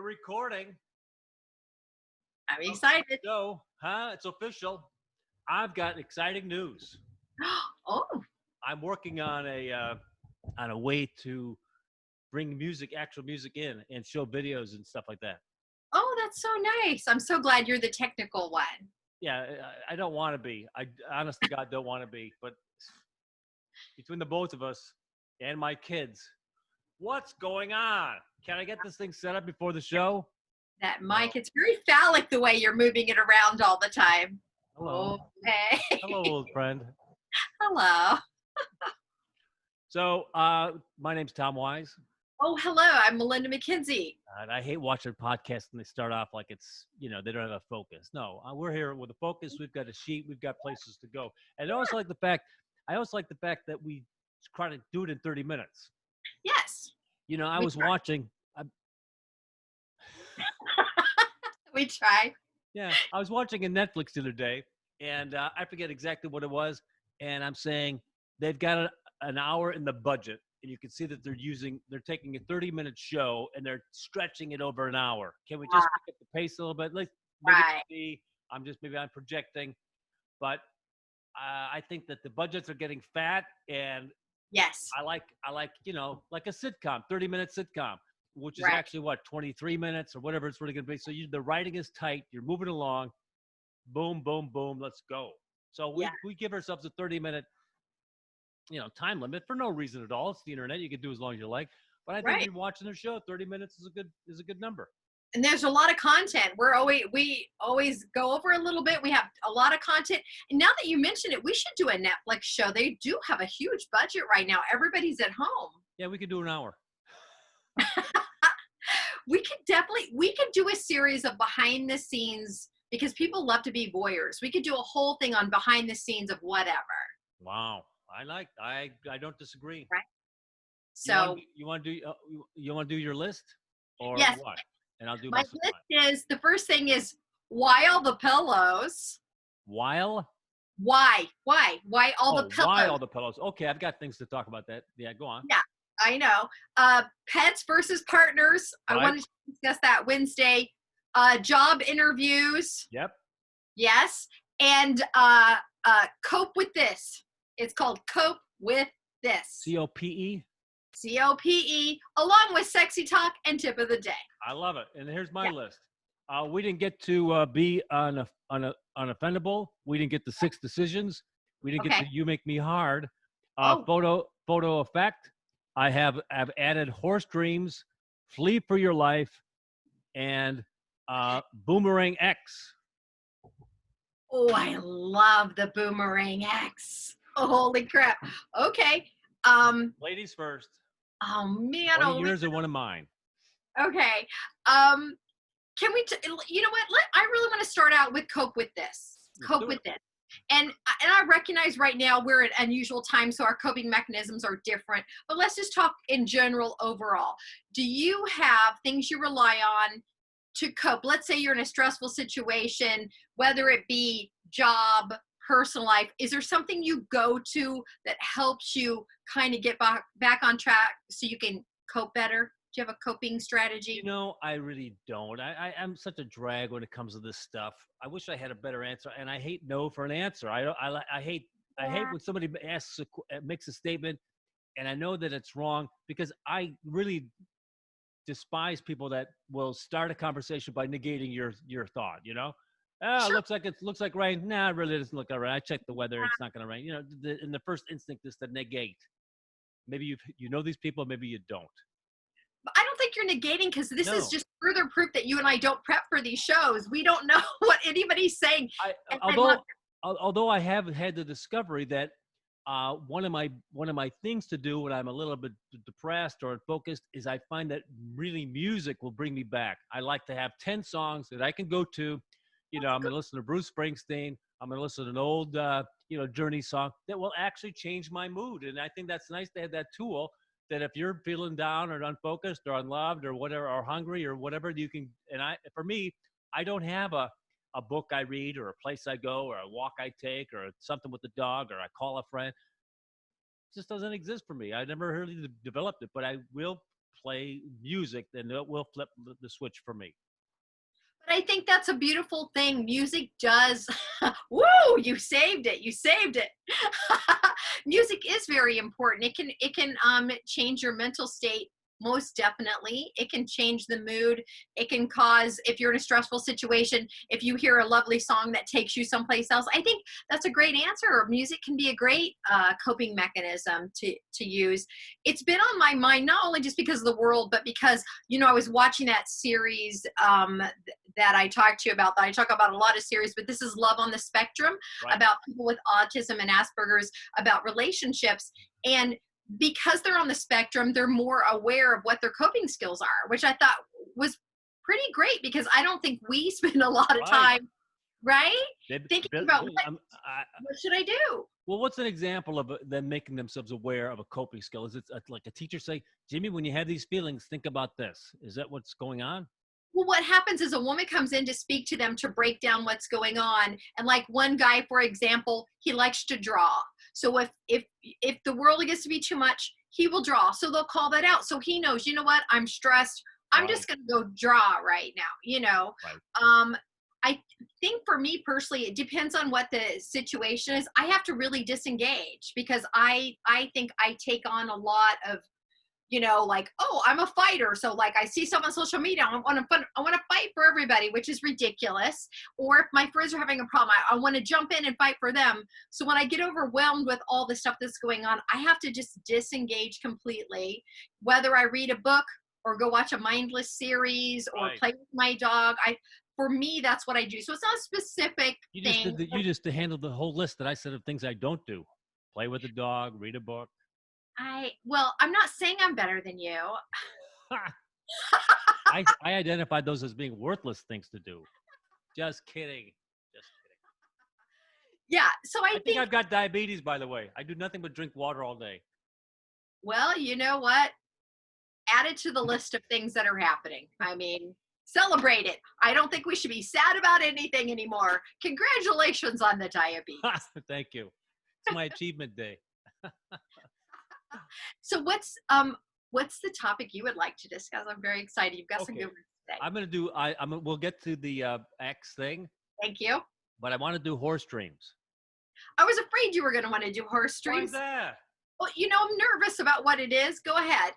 recording. I'm excited. So, it's official. I've got exciting news. Oh, I'm working on a way to bring actual music in and show videos and stuff like that. oh, that's so nice. I'm so glad you're the technical one. Yeah, I don't want to be. I honest to God don't want to be. But between the both of us and my kids, what's going on? Can I get this thing set up before the show? That mic, it's very phallic the way you're moving it around all the time. Hello. Okay. Hello, old friend. Hello. So, my name's Tom Wise. Oh, hello. I'm Melinda McKinsey. And I hate watching podcasts and they start off like it's, they don't have a focus. No, we're here with a focus. We've got a sheet. We've got places to go. And I also like the fact that we try to do it in 30 minutes. Yes. I was watching. We try. Yeah, I was watching a Netflix the other day, and I forget exactly what it was. And I'm saying they've got an hour in the budget. And you can see that they're taking a 30-minute show and they're stretching it over an hour. Can we just pick up the pace a little bit? Maybe I'm projecting, but I think that the budgets are getting fat, and yes, I like like a sitcom, 30-minute sitcom, which is actually 23 minutes or whatever it's really going to be. So the writing is tight. You're moving along. Boom, boom, boom. Let's go. So we give ourselves a 30-minute. Time limit for no reason at all. It's the internet. You can do as long as you like. But I think if you're watching the show, 30 minutes is a good number. And there's a lot of content. We always go over a little bit. We have a lot of content. And now that you mention it, we should do a Netflix show. They do have a huge budget right now. Everybody's at home. Yeah, we could do an hour. We could do a series of behind the scenes, because people love to be voyeurs. We could do a whole thing on behind the scenes of whatever. Wow. I don't disagree. Right. So you want to do your list or yes, what? And I'll do my list. Is the first thing is why all the pillows? Why all the pillows? Why all the pillows? Okay, I've got things to talk about that. Yeah, go on. Yeah, I know. Pets versus partners. Right. I wanted to discuss that Wednesday. Job interviews. Yep. Yes, and cope with this. It's called Cope with This. COPE? COPE, along with Sexy Talk and Tip of the Day. I love it. And here's my list. We didn't get to be unoffendable. We didn't get the 6 decisions. We didn't get to You Make Me Hard. Photo effect. I have added Horse Dreams, Flee for Your Life, and Boomerang X. Oh, I love the Boomerang X. Oh, holy crap. Okay. Ladies first. Oh, man. One of yours and one of mine. Okay. Can we, you know what? I really want to start out with Cope with This. Cope with This. And I recognize right now we're at unusual times, so our coping mechanisms are different. But let's just talk in general overall. Do you have things you rely on to cope? Let's say you're in a stressful situation, whether it be job, personal life. Is there something you go to that helps you kind of get back on track so you can cope better? Do you have a coping strategy? I really don't. I'm such a drag when it comes to this stuff. I wish I had a better answer, and I hate no for an answer. I hate when somebody makes a statement, and I know that it's wrong, because I really despise people that will start a conversation by negating your thought. Sure. Looks like rain. Nah, it really doesn't look like rain. I checked the weather. It's not going to rain. In the first instinct is to negate. Maybe you know these people, maybe you don't. But I don't think you're negating, because this is just further proof that you and I don't prep for these shows. We don't know what anybody's saying. Although I have had the discovery that one of my things to do when I'm a little bit depressed or focused is I find that really music will bring me back. I like to have 10 songs that I can go to. I'm going to listen to Bruce Springsteen. I'm going to listen to an old, Journey song that will actually change my mood. And I think that's nice to have that tool, that if you're feeling down or unfocused or unloved or whatever, or hungry or whatever, you can. And for me, I don't have a book I read or a place I go or a walk I take or something with the dog or I call a friend. It just doesn't exist for me. I never really developed it, but I will play music, then it will flip the switch for me. But I think that's a beautiful thing. Music does. Woo! You saved it. You saved it. Music is very important. It can change your mental state. Most definitely. It can change the mood. It can cause, if you're in a stressful situation, if you hear a lovely song that takes you someplace else. I think that's a great answer. Music can be a great coping mechanism to use. It's been on my mind, not only just because of the world, but because, I was watching that series that I talked to you about. That I talk about a lot of series, but this is Love on the Spectrum, Right. about people with autism and Asperger's, about relationships. And because they're on the spectrum, they're more aware of what their coping skills are, which I thought was pretty great, because I don't think we spend a lot of time, right? Thinking about what should I do? Well, what's an example of them making themselves aware of a coping skill? Is it like a teacher say, Jimmy, when you have these feelings, think about this? Is that what's going on? Well, what happens is a woman comes in to speak to them to break down what's going on. And like one guy, for example, he likes to draw. So if the world gets to be too much, he will draw. So they'll call that out. So he knows, you know what, I'm stressed. I'm just going to go draw right now, Right. I think for me personally, it depends on what the situation is. I have to really disengage, because I think I take on a lot of, like, oh, I'm a fighter. So like I see someone on social media, I want to fight for everybody, which is ridiculous. Or if my friends are having a problem, I want to jump in and fight for them. So when I get overwhelmed with all the stuff that's going on, I have to just disengage completely, whether I read a book or go watch a mindless series or play with my dog. For me, that's what I do. So it's not a specific thing. You just handled the whole list that I said of things I don't do. Play with the dog, read a book. Well, I'm not saying I'm better than you. I identified those as being worthless things to do. Just kidding. Yeah. So I think I've got diabetes, by the way. I do nothing but drink water all day. Well, you know what? Add it to the list of things that are happening. I mean, celebrate it. I don't think we should be sad about anything anymore. Congratulations on the diabetes. Thank you. It's my achievement day. So what's the topic you would like to discuss? I'm very excited. You've got some good ones today. I'm going to do, we'll get to the X thing. Thank you. But I want to do horse dreams. I was afraid you were going to want to do horse dreams. Why that? Well, I'm nervous about what it is. Go ahead.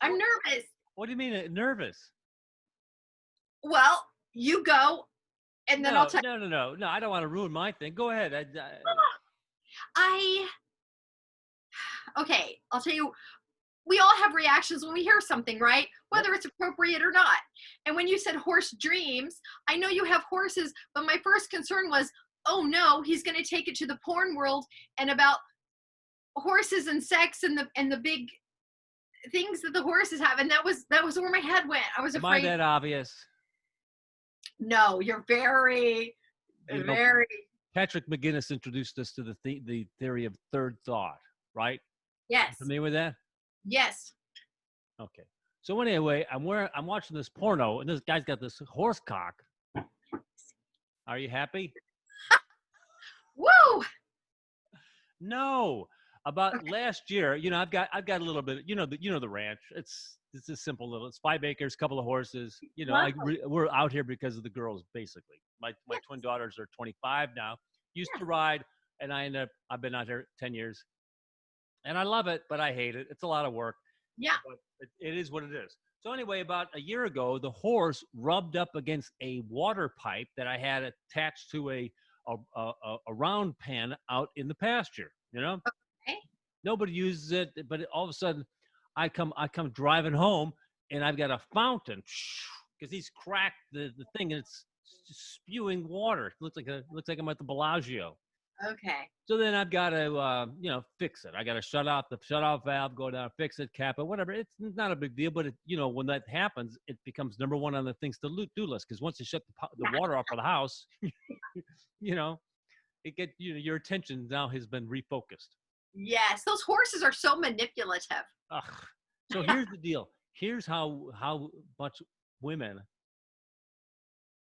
I'm nervous. What do you mean nervous? Well, you go, and then I'll tell you. No, I don't want to ruin my thing. Go ahead. Okay, I'll tell you, we all have reactions when we hear something, right? Whether it's appropriate or not. And when you said horse dreams, I know you have horses, but my first concern was, oh no, he's going to take it to the porn world and about horses and sex and the big things that the horses have. And that was where my head went. I was afraid. Am I that obvious? No, you're very. Patrick McGinnis introduced us to the theory of third thought, right? Yes. You familiar with that? Yes. Okay. So anyway, I'm watching this porno, and this guy's got this horse cock. Are you happy? Woo! No. About last year, I've got a little bit, the ranch. It's a simple little. It's 5 acres, couple of horses. We're out here because of the girls, basically. My twin daughters are 25 now. Used to ride, and I've been out here 10 years. And I love it, but I hate it. It's a lot of work. Yeah. But it is what it is. So anyway, about a year ago, the horse rubbed up against a water pipe that I had attached to a round pen out in the pasture, Okay. Nobody uses it, but all of a sudden I come driving home, and I've got a fountain because he's cracked the thing, and it's just spewing water. It looks like I'm at the Bellagio. Okay. So then I've got to, fix it. I got to shut off the shutoff valve, go down, fix it, cap it, whatever. It's not a big deal, but when that happens, it becomes number one on the things to do list. Because once you shut the water off for the house, your attention now has been refocused. Yes, those horses are so manipulative. Ugh. So here's the deal. Here's how much women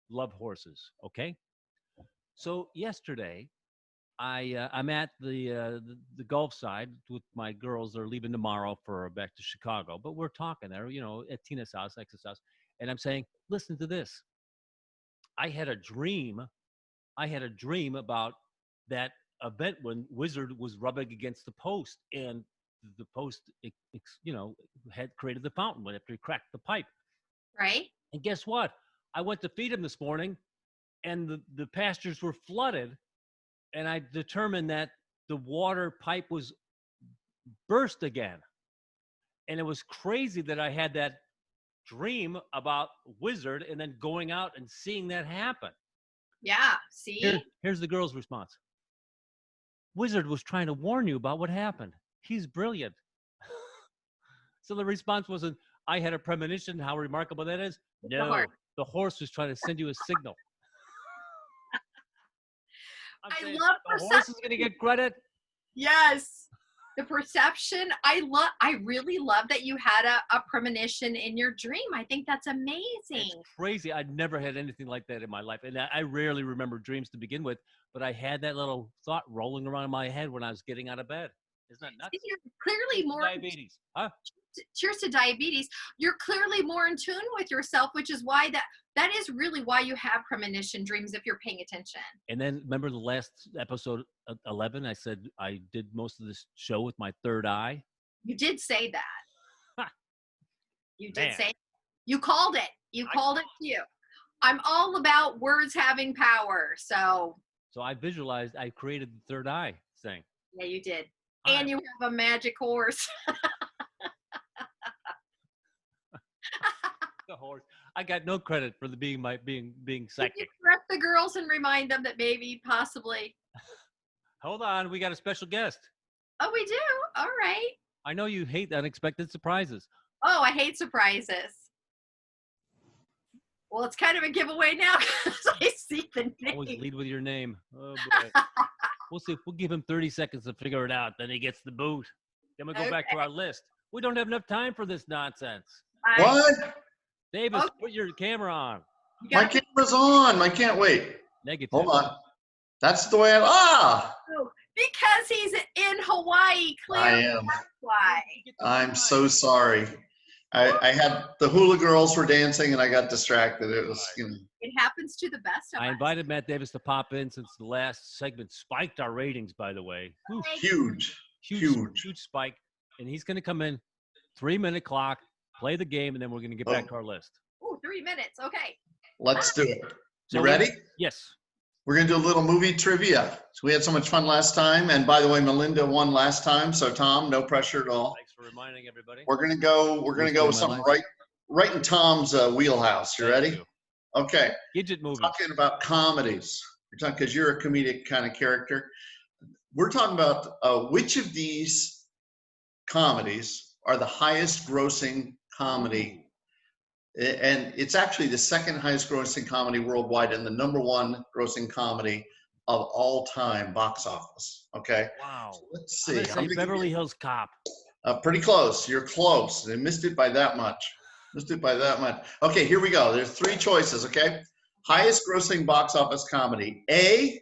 love horses. Okay. So yesterday, I'm at the Gulf side with my girls. They're leaving tomorrow for back to Chicago, but we're talking there, at Tina's house, Ex's house, and I'm saying, listen to this. I had a dream. I had a dream about that event when Wizard was rubbing against the post, and the post, had created the fountain after he cracked the pipe. Right. And guess what? I went to feed him this morning, and the pastures were flooded. And I determined that the water pipe was burst again. And it was crazy that I had that dream about Wizard and then going out and seeing that happen. Yeah. See? Here's the girl's response. Wizard was trying to warn you about what happened. He's brilliant. So the response wasn't, I had a premonition, how remarkable that is. No, the horse was trying to send you a signal. I love the horse is going to get credit. Yes. The perception. I really love that you had a premonition in your dream. I think that's amazing. It's crazy. I'd never had anything like that in my life. And I rarely remember dreams to begin with, but I had that little thought rolling around in my head when I was getting out of bed. Isn't that nuts? You're clearly more diabetes. Huh? Cheers to diabetes. You're clearly more in tune with yourself, which is why that is really why you have premonition dreams if you're paying attention. And then remember the last episode 11, I said I did most of this show with my third eye. You did say that. You did Man. say you called it. You called it to you. I'm all about words having power. So I visualized, I created the third eye thing. Yeah, you did. And you have a magic horse. The horse. I got no credit for being psychic. Can you correct the girls and remind them that maybe possibly. Hold on, we got a special guest. Oh, we do? All right. I know you hate unexpected surprises. Oh, I hate surprises. Well, it's kind of a giveaway now because I see the name. Always lead with your name. Oh boy. We'll see. We'll give him 30 seconds to figure it out. Then he gets the boot. Then we go back to our list. We don't have enough time for this nonsense. What? Davis, put your camera on. My camera's on. I can't wait. Negative. Hold on. That's the way because he's in Hawaii, clearly. I am. That's why. I'm so sorry. I had the hula girls were dancing and I got distracted. It was, It happens to the best of us. I invited Matt Davis to pop in since the last segment spiked our ratings, by the way. Huge Spike. And he's going to come in 3-minute clock, play the game, and then we're going to get back to our list. Oh, 3 minutes. Okay. Let's do it. So you ready? Yes. We're going to do a little movie trivia. So we had so much fun last time. And by the way, Melinda won last time. So Tom, no pressure at all. Thanks for reminding everybody. We're going to go with something right in Tom's wheelhouse. You ready? Okay. Gidget movies. Talking about comedies. We're talking because you're a comedic kind of character. We're talking about which of these comedies are the highest grossing comedy. And it's actually the second highest grossing comedy worldwide and the number one grossing comedy of all time box office. Okay. Wow. So let's see. I'm gonna say Beverly Hills Cop. Pretty close. You're close. They missed it by that much. Okay, here we go. There's 3 choices. Okay. Highest grossing box office comedy. A,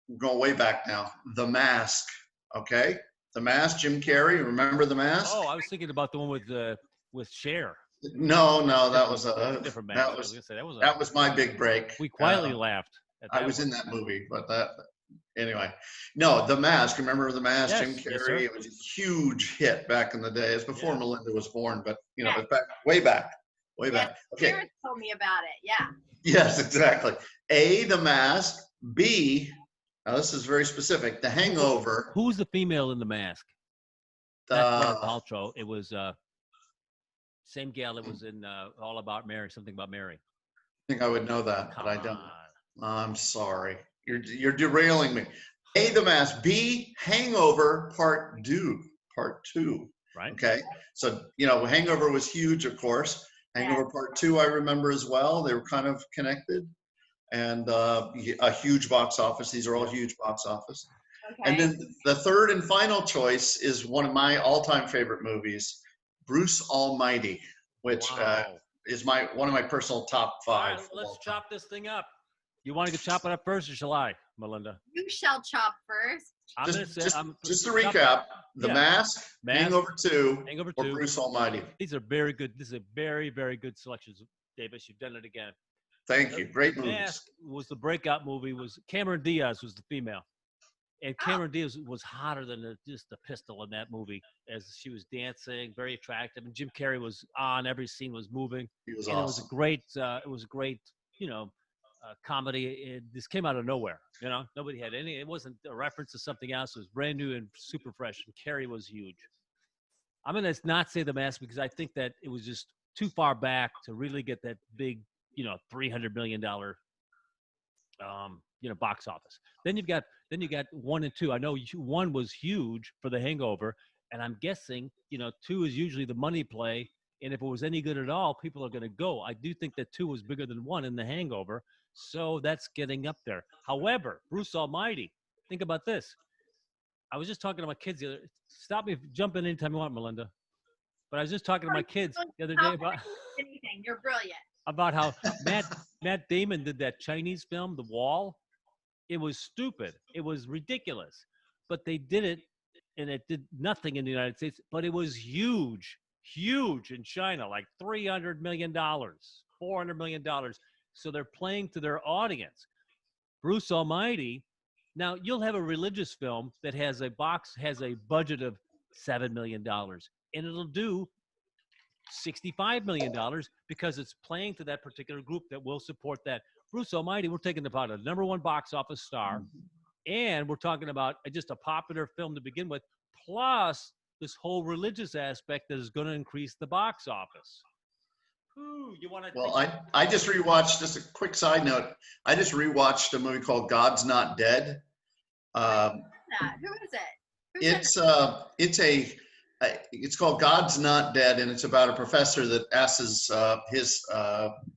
we're going way back now. The Mask. Okay. The Mask, Jim Carrey. Remember The Mask? Oh, I was thinking about the one with Cher. No, that was a different Mask. That was my big break. We quietly laughed. I was in that movie, but anyway. No, The Mask. Remember The Mask, yes, Jim Carrey? Yes, it was a huge hit back in the day. It's before Melinda was born, but it was way back. Okay. Parents told me about it. Yeah. Yes, exactly. A, The Mask. B, now this is very specific. The Hangover. Who's the female in The Mask? Not Paltrow. It was same gal that was in All About Mary. Something About Mary. I think I would know that, but I don't. I'm sorry. You're derailing me. A, The Mask. B, Hangover Part 2. Right. Okay. So, Hangover was huge, of course. Hangover Part 2, I remember as well. They were kind of connected. And a huge box office. These are all huge box office. Okay. And then the third and final choice is one of my all-time favorite movies, Bruce Almighty, which is one of my personal top 5. All right, let's chop this thing up. You want to chop it up first, or shall I? Melinda? You shall chop first. Just to recap, The Mask, Hangover 2, Hangover or 2. Bruce Almighty. These are very good. This is a very, very good selections, Davis. You've done it again. Thank you. Great movies. Mask was the breakout movie. Was Cameron Diaz was the female, and Cameron Diaz was hotter than just the pistol in that movie as she was dancing, very attractive. And Jim Carrey was on. Every scene was moving. He was and awesome. It was a great, comedy. This came out of nowhere. Nobody had any. It wasn't a reference to something else. It was brand new and super fresh. And Carrey was huge. I'm gonna not say The Mask because I think that it was just too far back to really get that big, $300 million, box office. Then you got 1 and 2. I know 1 was huge for The Hangover, and I'm guessing 2 is usually the money play. And if it was any good at all, people are going to go. I do think that 2 was bigger than 1 in The Hangover, so that's getting up there. However, Bruce Almighty, think about this. I was just talking to my kids the other. Stop me jumping anytime you want, Melinda. But I was just talking to my kids the other day about anything. You're brilliant. About how Matt Damon did that Chinese film, The Wall. It was stupid. It was ridiculous. But they did it, and it did nothing in the United States. But it was huge in China, like $300 million, $400 million. So they're playing to their audience. Bruce Almighty. Now you'll have a religious film that has a budget of $7 million, and it'll do $65 million because it's playing to that particular group that will support that. Bruce Almighty, we're talking about a #1 box office star, and we're talking about just a popular film to begin with, plus this whole religious aspect that is going to increase the box office. You want to? Well, I just rewatched. Just a quick side note. I just rewatched a movie called God's Not Dead. Who is it? It's called God's Not Dead, and it's about a professor that asks his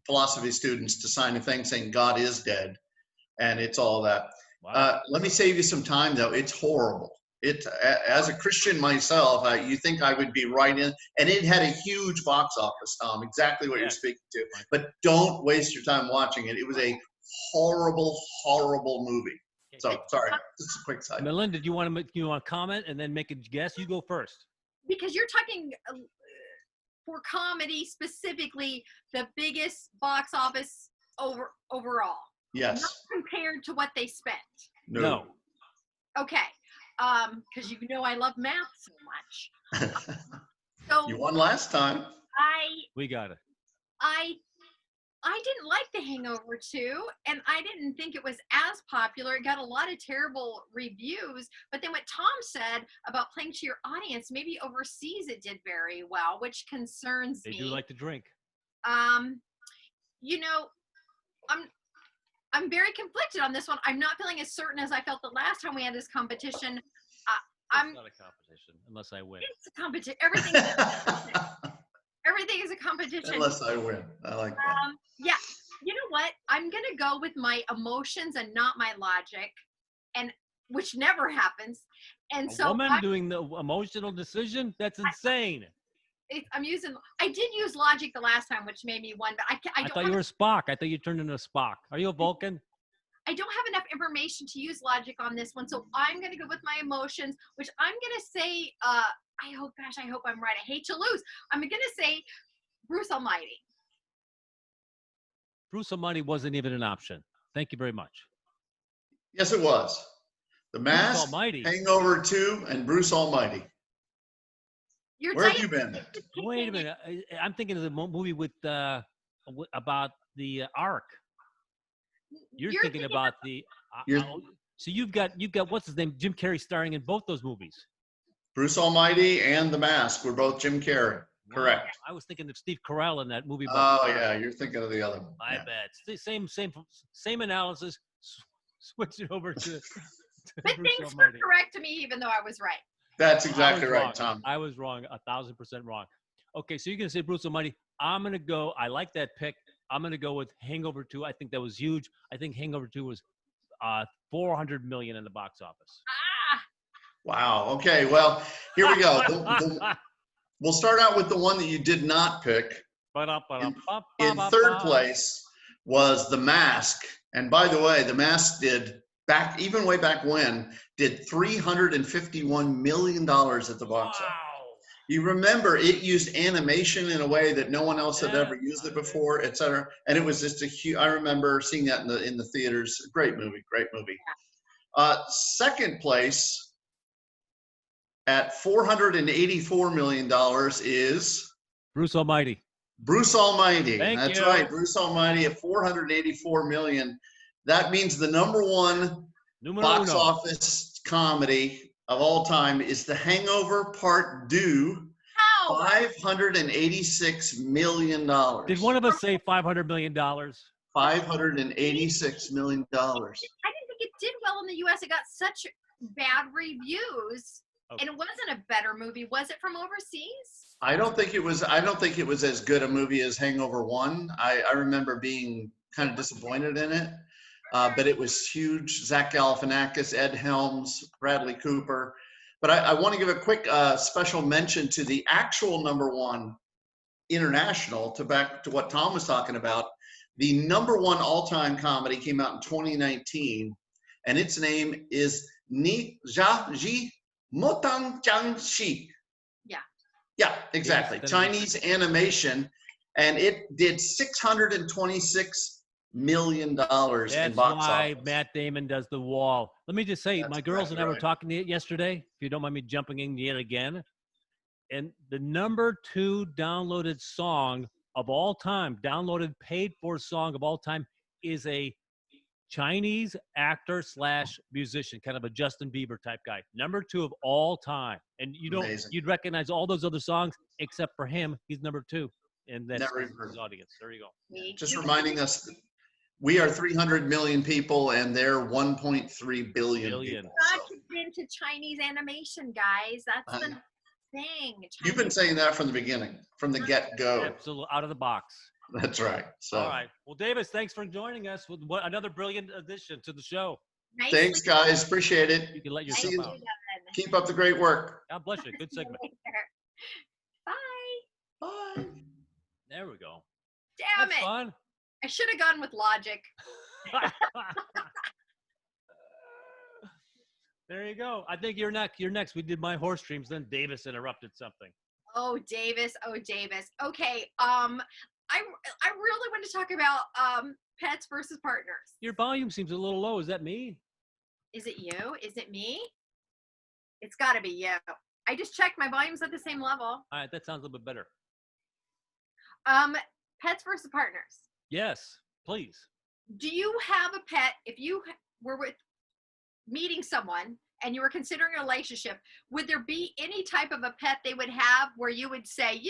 philosophy students to sign a thing saying God is dead, and it's all that. Wow. Let me save you some time, though. It's horrible. As a Christian myself, you think I would be right in, and it had a huge box office, Tom, exactly what you're speaking to. But don't waste your time watching it. It was a horrible, horrible movie. So sorry, just a quick side. Melinda, do you want to comment and then make a guess? You go first. Because you're talking for comedy specifically, the biggest box office overall. Yes. Not compared to what they spent. No. Okay. Because I love math so much. So you won last time. We got it. I didn't like The Hangover 2, and I didn't think it was as popular. It got a lot of terrible reviews, but then what Tom said about playing to your audience, maybe overseas it did very well, which concerns me. They do like to drink. I'm very conflicted on this one. I'm not feeling as certain as I felt the last time we had this competition. It's not a competition unless I win. It's a competition. Everything is a competition. Everything is a competition. Unless I win. I like that. Yeah. You know what? I'm going to go with my emotions and not my logic, and which never happens. And so woman doing the emotional decision? That's insane. I did use logic the last time, which made me one, but I thought you were Spock. I thought you turned into Spock. Are you a Vulcan? I don't have enough information to use logic on this one, so I'm going to go with my emotions, which I'm going to say, I hope I'm right. I hate to lose. I'm going to say Bruce Almighty. Bruce Almighty wasn't even an option. Thank you very much. Yes, it was. The Mask, Hangover 2, and Bruce Almighty. Where have you been? Wait a minute. I'm thinking of the movie with about the Ark. You're thinking about the. So you've got what's his name? Jim Carrey starring in both those movies. Bruce Almighty and The Mask were both Jim Carrey. Correct. I was thinking of Steve Carell in that movie. Oh yeah, you're thinking of the other one. I bet. Same analysis. Switch it over to. But things were correct to me, even though I was right. That's exactly right, Tom. I was wrong, 1,000% wrong. Okay, so you're gonna say Bruce Almighty. I'm gonna go. I like that pick. I'm gonna go with Hangover 2. I think that was huge. I think Hangover 2 was $400 million in the box office. Wow. Okay. Well, here we go. We'll start out with the one that you did not pick. In third place was The Mask. And by the way, The Mask did even way back when, did $351 million at the box office. Wow. You remember it used animation in a way that no one else had Yeah. ever used it before, et cetera. And it was just a huge, I remember seeing that in the theaters. Great movie, great movie. Second place at $484 million is Bruce Almighty. Bruce Almighty. Thank That's you. right. Bruce Almighty at $484 million. That means the number one Numero box uno. office comedy of all time is The Hangover Part 2. How? $586 million. Did one of us say $500 million? $586 million. I didn't think it did well in the U.S. It got such bad reviews, and it wasn't a better movie. Was it from overseas? I don't think it was as good a movie as Hangover 1. I remember being kind of disappointed in it. But it was huge. Zach Galifianakis, Ed Helms, Bradley Cooper. But I want to give a quick special mention to the actual number one international, back to what Tom was talking about. The number one all-time comedy came out in 2019, and its name is Ni Jia Ji Motang Jiang Shi. Yeah, exactly. Yes, Chinese animation, and it did $626 million in box That's why office. Matt Damon does The Wall. Let me just say, That's my girls and I were right. talking yesterday, if you don't mind me jumping in yet again. And the number 2 downloaded song of all time, downloaded paid for song of all time, is a Chinese actor / musician, kind of a Justin Bieber type guy. Number 2 of all time. And Amazing. you'd recognize all those other songs except for him. He's number 2 in that Never even heard his of it. audience. There you go. Just reminding us that we are 300 million people and they're 1.3 billion people. Not into Chinese animation, guys. That's the thing. You've been saying that from the beginning, from the get-go. Absolutely, out of the box. That's right. So, All right. Well, Davis, thanks for joining us with another brilliant addition to the show. thanks, guys. Appreciate it. You can let See yourself you. out. Keep up the great work. God bless you. Good segment. Bye. Bye. There we go. Damn That's it. fun. I should have gone with logic. There you go. I think you're next. You're next. We did my horse dreams. Then Davis interrupted something. Oh, Davis. Okay. I really want to talk about pets versus partners. Your volume seems a little low. Is that me? Is it you? Is it me? It's got to be you. I just checked. My volume's at the same level. All right. That sounds a little bit better. Pets versus partners. Yes, please. Do you have a pet? If you were meeting someone and you were considering a relationship, would there be any type of a pet they would have where you would say,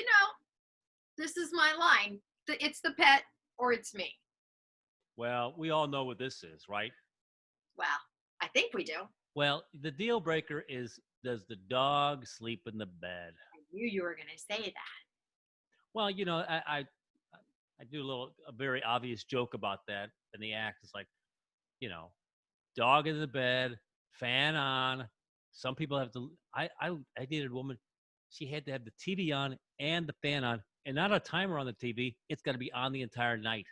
this is my line. It's the pet or it's me? Well, we all know what this is, right? Well, I think we do. Well, the deal breaker is, does the dog sleep in the bed? I knew you were going to say that. Well, I do a very obvious joke about that in the act. It's like, dog in the bed, fan on. Some people have to. I dated a woman. She had to have the TV on and the fan on, and not a timer on the TV. It's got to be on the entire night.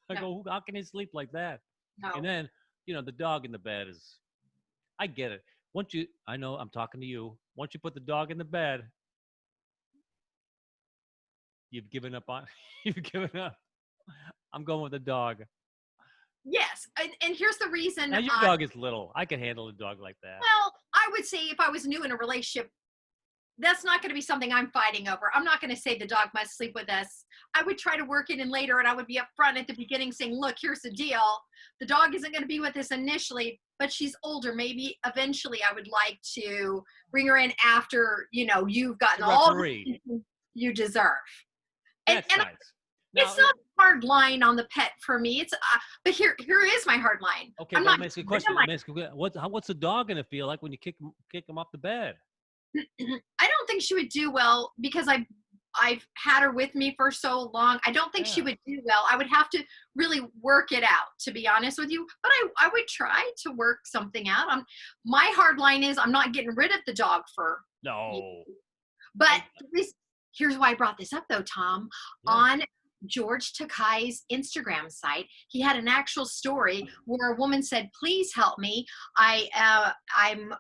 I go, how can you sleep like that? No. And then, the dog in the bed is. I get it. I know I'm talking to you. Once you put the dog in the bed, you've given up on. You've given up. I'm going with the dog. Yes, and here's the reason. Now, your dog is little. I can handle a dog like that. Well, I would say if I was new in a relationship, that's not going to be something I'm fighting over. I'm not going to say the dog must sleep with us. I would try to work it in later, and I would be upfront at the beginning saying, look, here's the deal. The dog isn't going to be with us initially, but she's older. Maybe eventually I would like to bring her in after, you've gotten all the you deserve. That's nice. It's not a hard line on the pet for me. It's but here is my hard line. Okay, let me ask you a question. What's the dog gonna feel like when you kick him off the bed? I don't think she would do well because I've had her with me for so long. I don't think she would do well. I would have to really work it out, to be honest with you. But I would try to work something out. My hard line is I'm not getting rid of the dog for no. But here's why I brought this up though, Tom. Yeah. On George Takei's Instagram site. He had an actual story where a woman said, "Please help me. I'm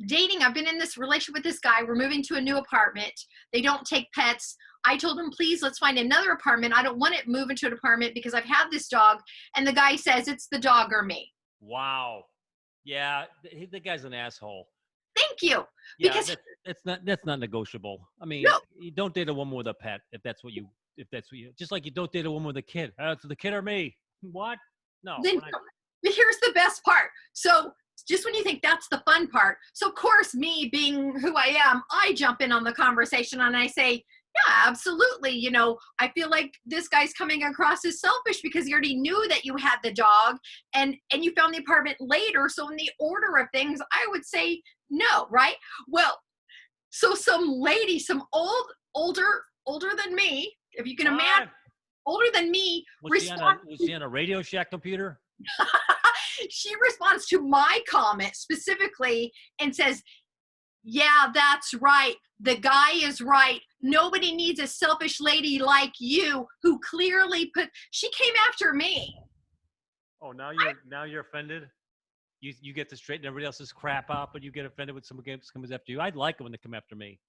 dating. I've been in this relationship with this guy. We're moving to a new apartment. They don't take pets. I told him, please, let's find another apartment. I don't want to move into an apartment because I've had this dog." And the guy says, "It's the dog or me." Wow. Yeah, the guy's an asshole. Thank you. Yeah, Because that's not negotiable. I mean, no, you don't date a woman with a pet if that's what you just like you don't date a woman with a kid. It's the kid or me. What? No. then but here's the best part. So just when you think that's the fun part, so of course, me being who I am, I jump in on the conversation and I say, yeah, absolutely. You know, I feel like this guy's coming across as selfish because he already knew that you had the dog and you found the apartment later. So in the order of things, I would say no, right? Well, so some lady, some older than me, if you can imagine, older than me, was she on a Radio Shack computer? She responds to my comment specifically and says, "Yeah, that's right. The guy is right. Nobody needs a selfish lady like you who clearly she came after me." Oh, now you're offended? You get to straighten everybody else's crap out, but you get offended when someone comes after you. I'd like it when they come after me.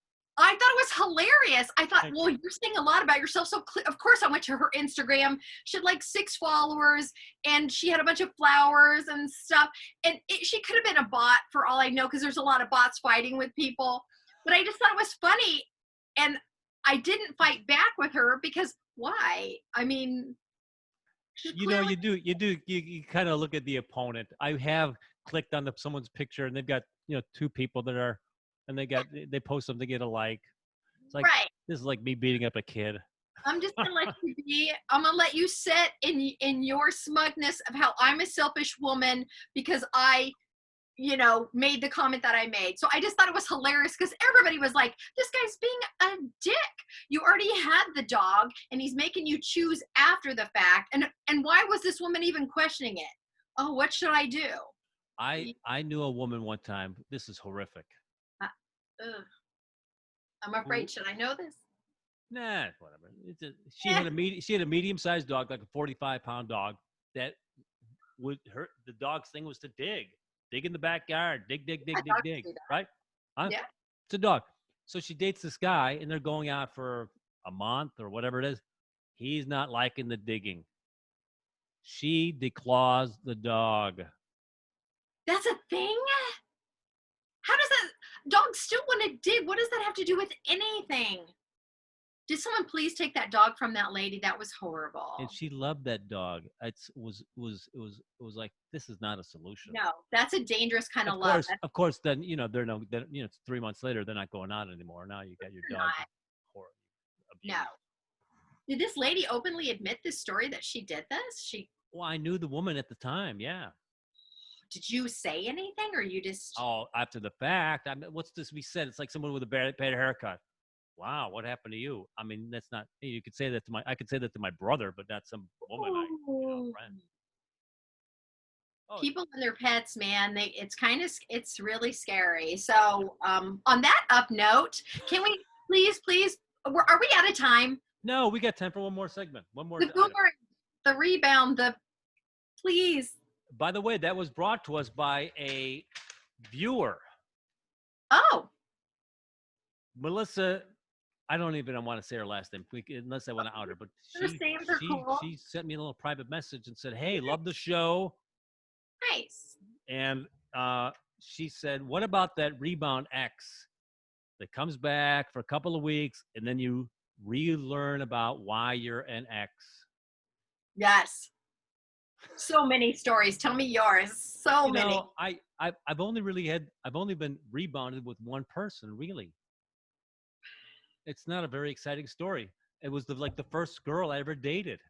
I thought it was hilarious. I thought, well, you're saying a lot about yourself. So of course I went to her Instagram. She had like 6 followers and she had a bunch of flowers and stuff. And she could have been a bot for all I know, because there's a lot of bots fighting with people. But I just thought it was funny. And I didn't fight back with her because why? I mean, you kind of look at the opponent. I have clicked on someone's picture and they've got 2 people that are, and they post them to get a like. It's like, right. This is like me beating up a kid. I'm just gonna let you be. I'm gonna let you sit in your smugness of how I'm a selfish woman because I made the comment that I made. So I just thought it was hilarious because everybody was like, this guy's being a dick. You already had the dog and he's making you choose after the fact. And why was this woman even questioning it? Oh, what should I do? I knew a woman one time. This is horrific. I'm afraid. Should I know this? Nah, whatever. She had a medium-sized dog, like a 45-pound dog. That the dog's thing was to dig in the backyard, dig, right? Huh? Yeah. It's a dog. So she dates this guy, and they're going out for a month or whatever it is. He's not liking the digging. She declaws the dog. That's a thing? How does that dogs still want to dig? What does that have to do with anything? Did someone please take that dog from that lady? That was horrible. And she loved that dog. It was like, this is not a solution. No, that's a dangerous kind of love. Of course, then it's 3 months later, they're not going out anymore. Now you got your dog. No. Did this lady openly admit this story that she did this? Well, I knew the woman at the time. Yeah. Did you say anything, or you just? Oh, after the fact. I mean, what's this be said? It's like someone with a bad haircut. Wow, what happened to you? I mean, that's not. You could say that I could say that to my brother, but not some woman friend. People and their pets, man. It's really scary. So, on that up note, can we please? Are we out of time? No, we got time for one more segment. One more. The boomerang, the rebound, please. By the way, that was brought to us by a viewer. Oh. Melissa, I don't even want to say her last name unless I want to out her, but she sent me a little private message and said, "Hey, love the show." Nice. And she said, "What about that rebound ex that comes back for a couple of weeks and then you relearn about why you're an ex?" Yes. So many stories. Tell me yours. So many. I've only been rebounded with one person, really. It's not a very exciting story. It was the first girl I ever dated.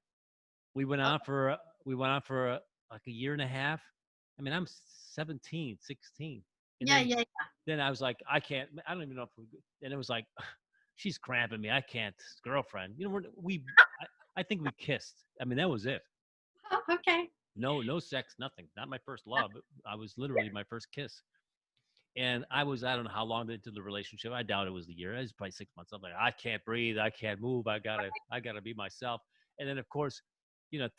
We went on for like a year and a half. I mean, I'm 17, 16. Yeah. Then I was like, I don't even know and it was like, she's cramping me. I can't, girlfriend. I think we kissed. I mean, that was it. Oh, okay. No sex, nothing. Not my first love. I was literally my first kiss. And I don't know how long into the relationship. I doubt it was a year. It was probably 6 months. I'm like, I can't breathe. I can't move. I gotta be myself. And then, of course,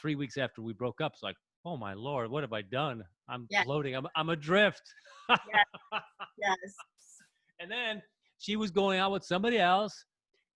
3 weeks after we broke up, it's like, oh my Lord, what have I done? I'm Yes. floating. I'm adrift. Yes. Yes. And then she was going out with somebody else.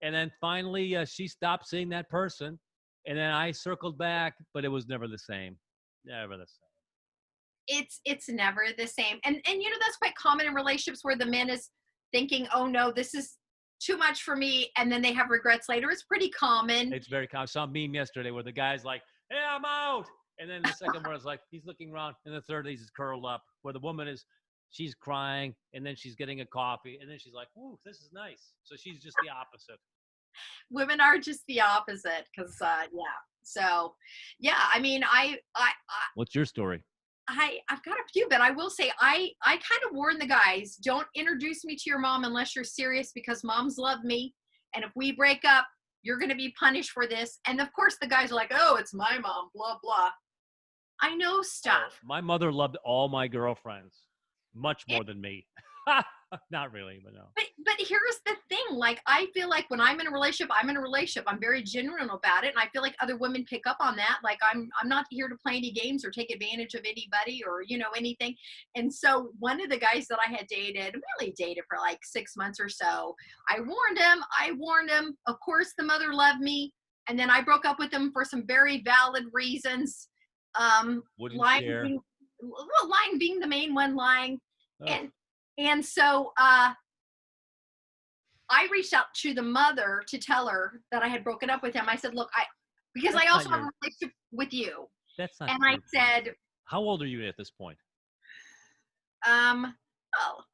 And then finally she stopped seeing that person. And then I circled back, but it was never the same. Never the same. It's never the same. And that's quite common in relationships where the man is thinking, oh no, this is too much for me, and then they have regrets later. It's pretty common. It's very common. I saw a meme yesterday where the guy's like, hey, I'm out. And then the second one is like, he's looking around. And the third, he's curled up. Where the woman is, she's crying, and then she's getting a coffee. And then she's like, ooh, this is nice. So she's just the opposite. Women are just the opposite because, yeah. So, yeah, I mean, What's your story? I've got a few, but I will say I kind of warn the guys, don't introduce me to your mom unless you're serious, because moms love me. And if we break up, you're going to be punished for this. And of course the guys are like, oh, it's my mom, blah, blah. I know stuff. My mother loved all my girlfriends much more than me. Not really, but no. But here's the thing. Like, I feel like when I'm in a relationship, I'm in a relationship. I'm very genuine about it. And I feel like other women pick up on that. Like, I'm not here to play any games or take advantage of anybody or, anything. And so one of the guys that I had really dated for like 6 months or so, I warned him. Of course, the mother loved me. And then I broke up with him for some very valid reasons. Wouldn't share. Lying being the main one, lying. Oh. And so I reached out to the mother to tell her that I had broken up with him. I said, look, because I also have a relationship with you. That's not. And true. I said, how old are you at this point? well,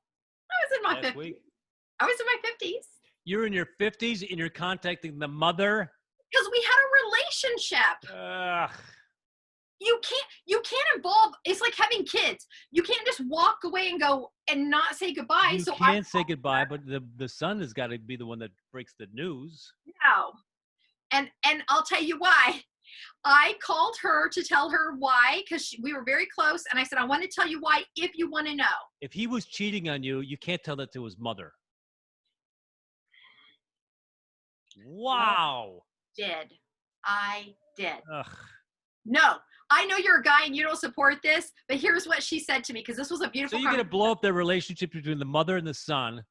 I was in my 50s. Week? I was in my 50s. You're in your 50s and you're contacting the mother? Because we had a relationship. Ugh. You can't involve, it's like having kids. You can't just walk away and go and not say goodbye. You can't say goodbye, but the son has got to be the one that breaks the news. No. And I'll tell you why. I called her to tell her why, because we were very close. And I said, I want to tell you why if you want to know. If he was cheating on you, you can't tell that to his mother. Wow. I did. Ugh. No, I know you're a guy and you don't support this, but here's what she said to me, because this was a beautiful. So you're going to blow up the relationship between the mother and the son.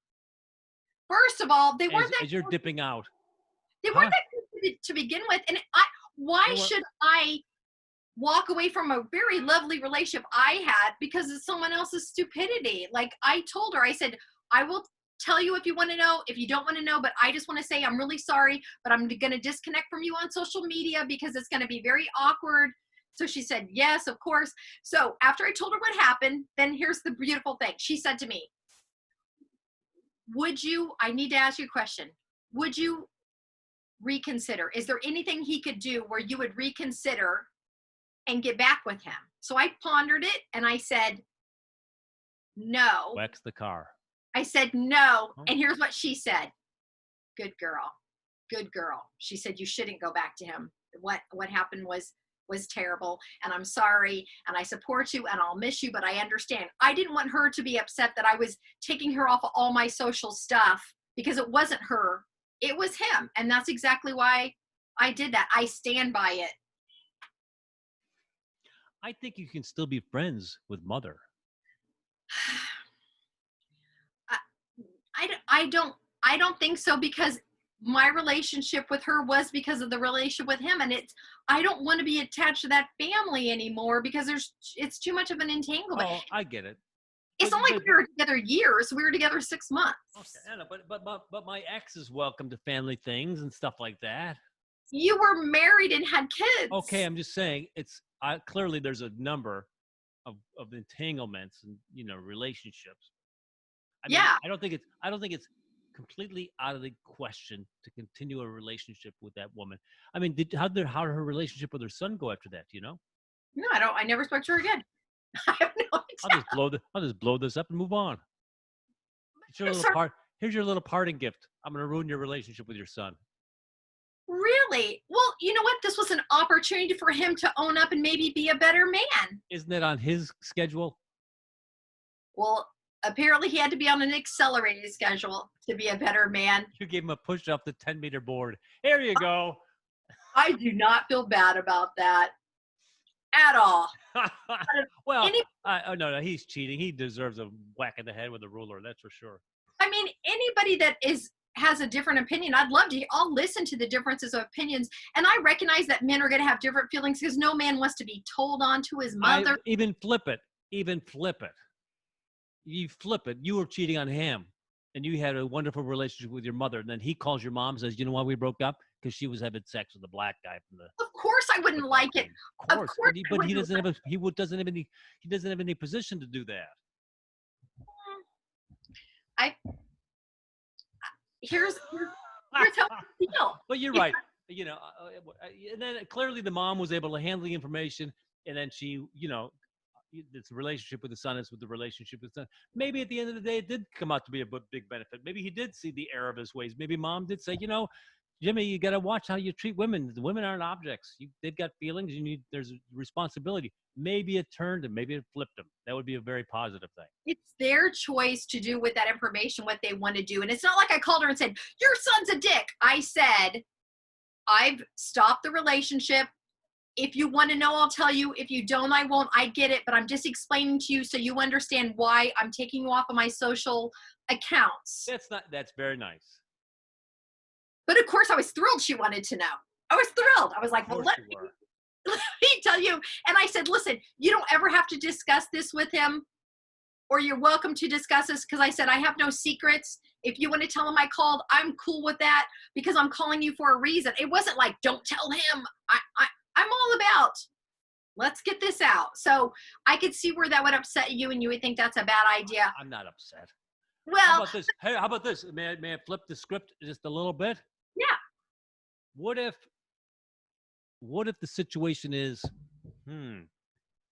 First of all, they weren't as you're dipping out. They weren't that good to begin with. And why should I walk away from a very lovely relationship I had because of someone else's stupidity? Like, I told her, I said, I will tell you if you want to know, if you don't want to know, but I just want to say I'm really sorry, but I'm going to disconnect from you on social media because it's going to be very awkward. So she said, yes, of course. So after I told her what happened, then here's the beautiful thing. She said to me, I need to ask you a question. Would you reconsider? Is there anything he could do where you would reconsider and get back with him? So I pondered it and I said, no. Wax the car. I said, no. And here's what she said. Good girl. Good girl. She said, you shouldn't go back to him. What happened was terrible, and I'm sorry, and I support you, and I'll miss you, but I understand. I didn't want her to be upset that I was taking her off of all my social stuff, because it wasn't her. It was him. And that's exactly why I did that. I stand by it. I think you can still be friends with mother. I don't think so, because my relationship with her was because of the relationship with him. And I don't want to be attached to that family anymore because it's too much of an entanglement. Oh, I get it. It's not like we were together years. We were together 6 months. Okay, I know, but my ex is welcome to family things and stuff like that. You were married and had kids. Okay, I'm just saying clearly there's a number of entanglements and relationships. I mean, I don't think it's completely out of the question to continue a relationship with that woman. I mean, how did her relationship with her son go after that? Do you know? No, I don't. I never spoke to her again. I have no idea. I'll just blow this up and move on. Here's your little parting gift. I'm going to ruin your relationship with your son. Really? Well, you know what? This was an opportunity for him to own up and maybe be a better man. Isn't it on his schedule? Well, apparently he had to be on an accelerated schedule to be a better man. You gave him a push off the 10-meter board. Here you go. I do not feel bad about that at all. Well, Any, no, he's cheating. He deserves a whack in the head with a ruler. That's for sure. I mean, anybody that has a different opinion, I'd love to. I'll listen to the differences of opinions, and I recognize that men are going to have different feelings because no man wants to be told on to his mother. Even flip it. You flip it. You were cheating on him, and you had a wonderful relationship with your mother, and then he calls your mom and says, "You know why we broke up? Because she was having sex with a black guy from the." Of course, I wouldn't like it. Of course, but he doesn't have any position to do that. Here's how I feel. But you're right. You know, and then clearly the mom was able to handle the information, and then she, it's a relationship with the son is with the relationship with the son. Maybe at the end of the day, it did come out to be a big benefit. Maybe he did see the error of his ways. Maybe mom did say, Jimmy, you got to watch how you treat women. The women aren't objects. They've got feelings. There's a responsibility. Maybe it turned him. Maybe it flipped him. That would be a very positive thing. It's their choice to do with that information what they want to do. And it's not like I called her and said, your son's a dick. I said, I've stopped the relationship. If you want to know, I'll tell you. If you don't, I won't. I get it. But I'm just explaining to you so you understand why I'm taking you off of my social accounts. That's very nice. But of course, I was thrilled she wanted to know. I was thrilled. I was like, well, let me tell you. And I said, listen, you don't ever have to discuss this with him, or you're welcome to discuss this, because I said, I have no secrets. If you want to tell him I called, I'm cool with that, because I'm calling you for a reason. It wasn't like, don't tell him. I'm all about, let's get this out. So I could see where that would upset you, and you would think that's a bad idea. I'm not upset. Well, how about this? Hey, how about this? May I flip the script just a little bit? Yeah. What if the situation is,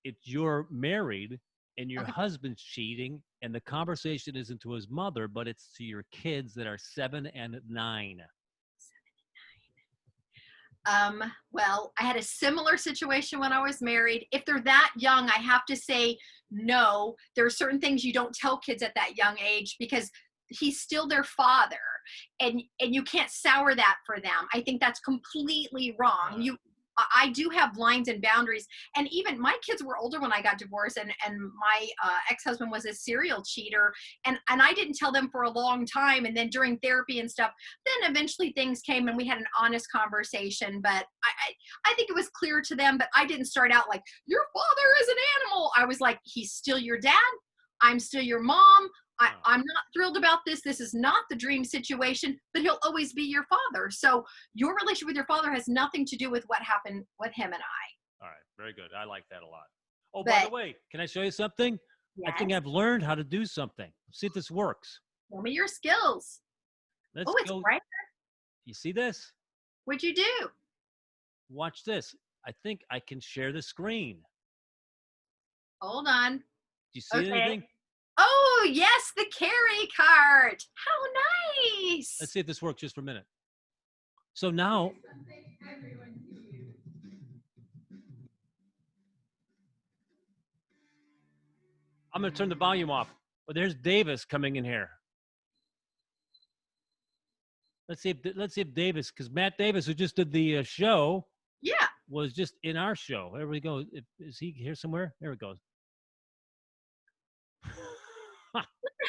it's you're married and your husband's cheating, and the conversation isn't to his mother, but it's to your kids that are 7 and 9. Well, I had a similar situation when I was married. If they're that young, I have to say no. There are certain things you don't tell kids at that young age because he's still their father, and you can't sour that for them. I think that's completely wrong. I do have lines and boundaries, and even my kids were older when I got divorced, and my ex-husband was a serial cheater, and I didn't tell them for a long time, and then during therapy and stuff, then eventually things came and we had an honest conversation. But I think it was clear to them, but I didn't start out like, your father is an animal. I was like, he's still your dad, I'm still your mom. I'm not thrilled about this. This is not the dream situation, but he'll always be your father. So your relationship with your father has nothing to do with what happened with him and I. All right. Very good. I like that a lot. Oh, by the way, can I show you something? Yes. I think I've learned how to do something. See if this works. Show me your skills. Let's it's go. brighter. You see this? What'd you do? Watch this. I think I can share the screen. Hold on. Do you see anything? Oh, yes, the carry cart. How nice. Let's see if this works just for a minute. So now, I'm going to turn the volume off. But there's Davis coming in here. Let's see if Davis, because Matt Davis, who just did the show, was just in our show. There we go. Is he here somewhere? There it goes.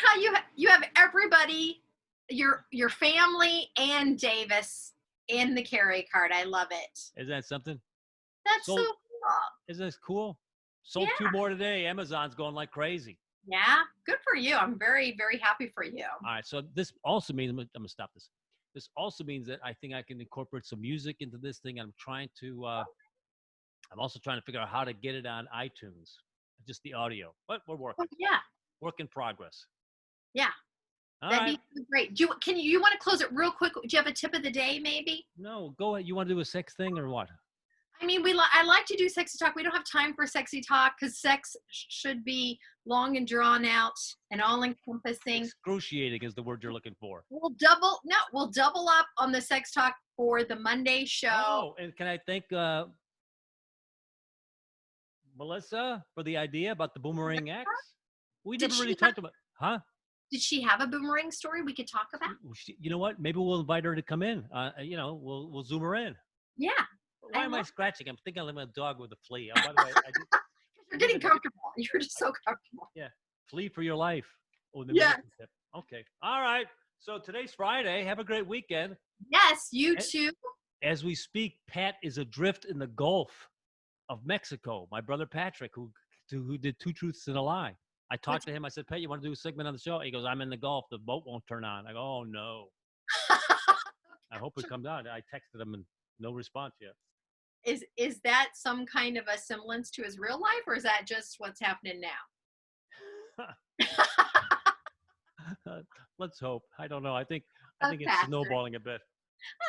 How you have everybody, your family and Davis in the carry cart. I love it. Isn't that something? That's so cool. Isn't this cool? Sold 2 more today. Amazon's going like crazy. Yeah, good for you. I'm very, very happy for you. All right, so this also means, I'm gonna stop this. This also means that I think I can incorporate some music into this thing. I'm also trying to figure out how to get it on iTunes, just the audio. But we're working. Oh, yeah. Work in progress. Yeah. That'd be great. Do you want to close it real quick? Do you have a tip of the day, maybe? No, go ahead. You want to do a sex thing or what? I mean, I like to do sexy talk. We don't have time for sexy talk because sex should be long and drawn out and all encompassing. Excruciating is the word you're looking for. We'll double up on the sex talk for the Monday show. Oh, and can I thank Melissa for the idea about the Boomerang X? We never really talked about, huh? Did she have a boomerang story we could talk about? You know what? Maybe we'll invite her to come in. We'll Zoom her in. Yeah. Why am I scratching? I'm thinking I'm a dog with a flea. By the way, You're getting comfortable. You're just so comfortable. Yeah. Flee for your life. Oh, the Yes. medicine tip. Okay. All right. So today's Friday. Have a great weekend. Yes, you too. As we speak, Pat is adrift in the Gulf of Mexico. My brother Patrick, who did Two Truths and a Lie. I talked to him. I said, Pat, you want to do a segment on the show? He goes, I'm in the Gulf. The boat won't turn on. I go, oh, no. I hope it comes out. I texted him and no response yet. Is that some kind of a semblance to his real life, or is that just what's happening now? Let's hope. I don't know. I think it's Patrick. snowballing a bit.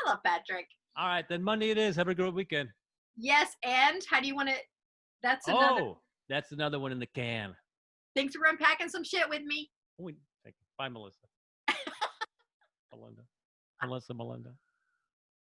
I love Patrick. All right, then Monday it is. Have a good weekend. Yes, and how do you want to? That's another. Oh, that's another one in the can. Thanks for unpacking some shit with me. Bye, Melissa. Melinda. Melinda.